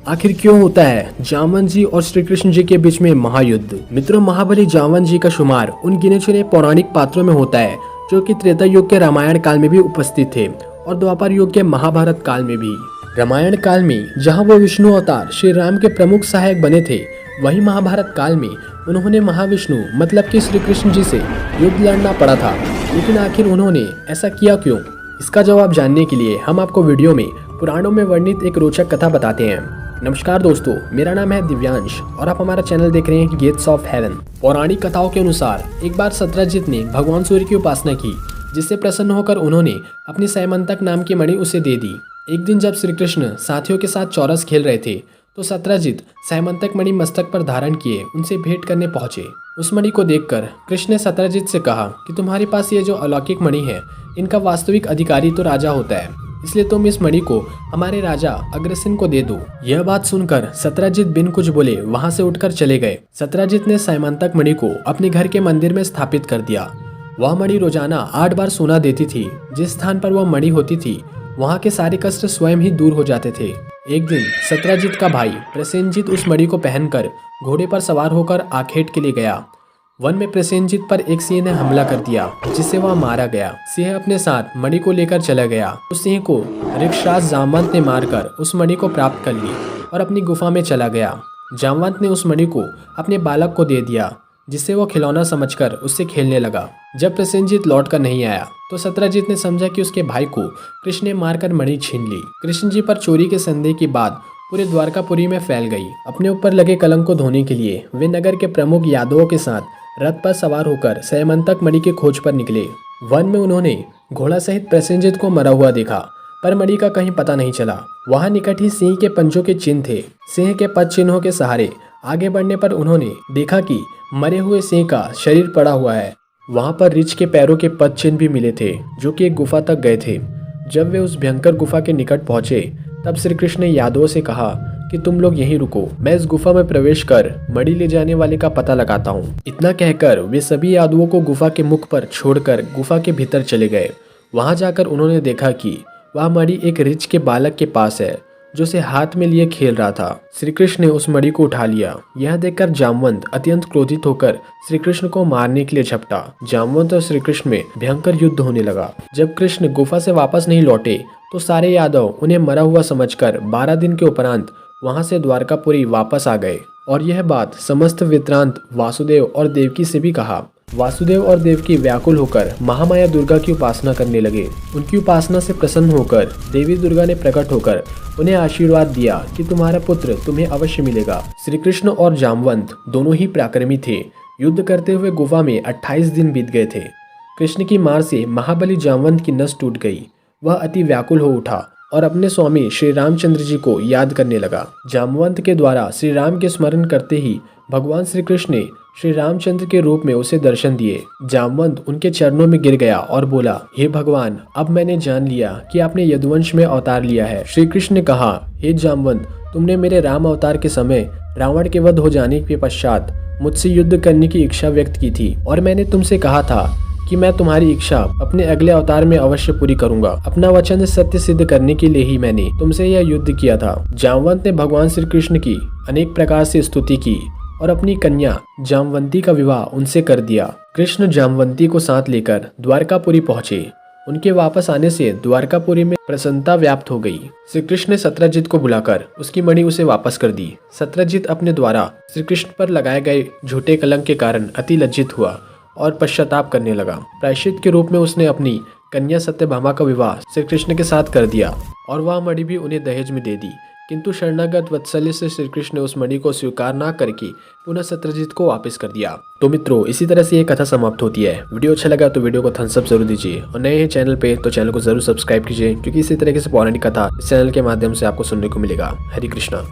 आखिर क्यों होता है जामवंत जी और श्री कृष्ण जी के बीच में महायुद्ध। मित्रों, महाबली जामवंत जी का शुमार उन गिने चुने पौराणिक पात्रों में होता है जो कि त्रेता युग के रामायण काल में भी उपस्थित थे और द्वापर युग के महाभारत काल में भी। रामायण काल में जहां वो विष्णु अवतार श्री राम के प्रमुख सहायक बने थे, वहीं महाभारत काल में उन्होंने महाविष्णु मतलब कि श्री कृष्ण जी से युद्ध लड़ना पड़ा था। लेकिन आखिर उन्होंने ऐसा किया क्यों? इसका जवाब जानने के लिए हम आपको वीडियो में पुराणों में वर्णित एक रोचक कथा बताते हैं। नमस्कार दोस्तों, मेरा नाम है दिव्यांश और आप हमारा चैनल देख रहे हैं गेट्स ऑफ हेवन। पौराणिक कथाओं के अनुसार एक बार सत्यजित ने भगवान सूर्य की उपासना की, जिससे प्रसन्न होकर उन्होंने अपनी सैमंतक नाम की मणि उसे दे दी। एक दिन जब श्री कृष्ण साथियों के साथ चौरस खेल रहे थे तो सत्यजित सैमंतक मणि मस्तक पर धारण किए उनसे भेंट करने पहुंचे। उस मणि को देखकर कृष्ण ने सत्यजित से कहा कि तुम्हारे पास ये जो अलौकिक मणि है, इनका वास्तविक अधिकारी तो राजा होता है, इसलिए तुम इस मणि को हमारे राजा अग्रसेन को दे दो। यह बात सुनकर सत्यजित बिन कुछ बोले वहां से उठकर चले गए। सत्यजित ने सैमंतक मणि को अपने घर के मंदिर में स्थापित कर दिया। वह मणि रोजाना 8 बार सोना देती थी। जिस स्थान पर वह मणि होती थी वहां के सारे कष्ट स्वयं ही दूर हो जाते थे। एक दिन सत्यजित का भाई प्रसेनजित उस मणि को पहनकर घोड़े पर सवार होकर आखेट के लिए गया। वन में प्रसेनजित पर एक सिंह ने हमला कर दिया, जिससे वह मारा गया। सिंह अपने साथ मणि को लेकर चला गया। उस सिंह को ऋक्षराज जामवंत ने मारकर उस मणि को प्राप्त कर ली और अपनी गुफा में चला गया। जामवंत ने उस मणि को अपने बालक को दे दिया, जिससे वो खिलौना समझकर उससे खेलने लगा। जब प्रसेनजित लौट कर नहीं आया तो सत्यजित ने समझा कि उसके भाई को कृष्ण ने मारकर मणि छीन ली। कृष्ण जी पर चोरी के संदेह की बात पूरे द्वारकापुरी में फैल गई। अपने ऊपर लगे कलंक को धोने के लिए वे नगर के प्रमुख यादवों के साथ रथ पर सवार होकर सैमंतक मणि की खोज पर निकले। वन में उन्होंने घोड़ा सहित प्रसेनजित को मरा हुआ देखा, पर मणि का कहीं पता नहीं चला। वहां निकट ही सिंह के पंजों के चिन्ह थे। सिंह के पद चिन्हों के सहारे आगे बढ़ने पर उन्होंने देखा कि मरे हुए सिंह का शरीर पड़ा हुआ है। वहां पर ऋछ के पैरों के पद चिन्ह भी मिले थे, जो कि एक गुफा तक गए थे। जब वे उस भयंकर गुफा के निकट पहुंचे तब श्री कृष्ण ने यादवों से कहा कि तुम लोग यहीं रुको, मैं इस गुफा में प्रवेश कर मणि ले जाने वाले का पता लगाता हूँ। इतना कहकर वे सभी यादवों को गुफा के मुख पर छोड़कर गुफा के भीतर चले गए। वहां जाकर उन्होंने देखा कि वह मणि एक ऋछ के बालक के पास है, जो उसे हाथ में लिए खेल रहा था। श्री कृष्ण ने उस मणि को उठा लिया। यह देखकर जामवंत अत्यंत क्रोधित होकर श्री कृष्ण को मारने के लिए झपटा। जामवंत और श्री कृष्ण में भयंकर युद्ध होने लगा। जब कृष्ण गुफा से वापस नहीं लौटे तो सारे यादव उन्हें मरा हुआ समझकर 12 दिन के उपरांत वहां से द्वारकापुरी वापस आ गए। और यह बात समस्त वृत्तांत वासुदेव और देवकी से भी कहा। वासुदेव और देवकी व्याकुल होकर महामाया दुर्गा की उपासना करने लगे। उनकी उपासना से प्रसन्न होकर देवी दुर्गा ने प्रकट होकर उन्हें आशीर्वाद दिया कि तुम्हारा पुत्र तुम्हें अवश्य मिलेगा। श्री कृष्ण और जामवंत दोनों ही पराक्रमी थे। युद्ध करते हुए गुफा में 28 दिन बीत गए थे। कृष्ण की मार से महाबली जामवंत की नस टूट गई। वह अति व्याकुल हो उठा और अपने स्वामी श्री रामचंद्र जी को याद करने लगा। जामवंत के द्वारा श्री राम के स्मरण करते ही भगवान श्री कृष्ण ने श्री रामचंद्र के रूप में उसे दर्शन दिए। जामवंत उनके चरणों में गिर गया और बोला, हे भगवान, अब मैंने जान लिया कि आपने यदुवंश में अवतार लिया है। श्री कृष्ण ने कहा, हे जामवंत, तुमने मेरे राम अवतार के समय रावण के वध हो जाने के पश्चात मुझसे युद्ध करने की इच्छा व्यक्त की थी और मैंने तुमसे कहा था कि मैं तुम्हारी इच्छा अपने अगले अवतार में अवश्य पूरी करूंगा। अपना वचन सत्य सिद्ध करने के लिए ही मैंने तुमसे यह युद्ध किया था। जामवंत ने भगवान श्री कृष्ण की अनेक प्रकार से स्तुति की और अपनी कन्या जामवंती का विवाह उनसे कर दिया। कृष्ण जामवंती को साथ लेकर द्वारकापुरी पहुंचे। उनके वापस आने से द्वारकापुरी में प्रसन्नता व्याप्त हो गई। श्री कृष्ण ने सत्यजित को बुलाकर उसकी मणि उसे वापस कर दी। सत्यजित अपने द्वारा श्री कृष्ण पर लगाए गए झूठे कलंक के कारण अति लज्जित हुआ और पश्चाताप करने लगा। प्रायश्चित के रूप में उसने अपनी कन्या सत्यभामा का विवाह श्री कृष्ण के साथ कर दिया और वह मणि भी उन्हें दहेज में दे दी। किंतु शरणागत वत्सल्य से श्री कृष्ण ने उस मणि को स्वीकार न करके पुनः सत्यजित को वापस कर दिया। तो मित्रों, इसी तरह से ये कथा समाप्त होती है। वीडियो अच्छा लगा तो वीडियो को थम्स अप जरूर दीजिए और नए हैं चैनल पे तो चैनल को जरूर सब्सक्राइब कीजिए, क्योंकि इसी तरीके से पौराणिक कथा इस चैनल के माध्यम से आपको सुनने को मिलेगा। हरे कृष्णा।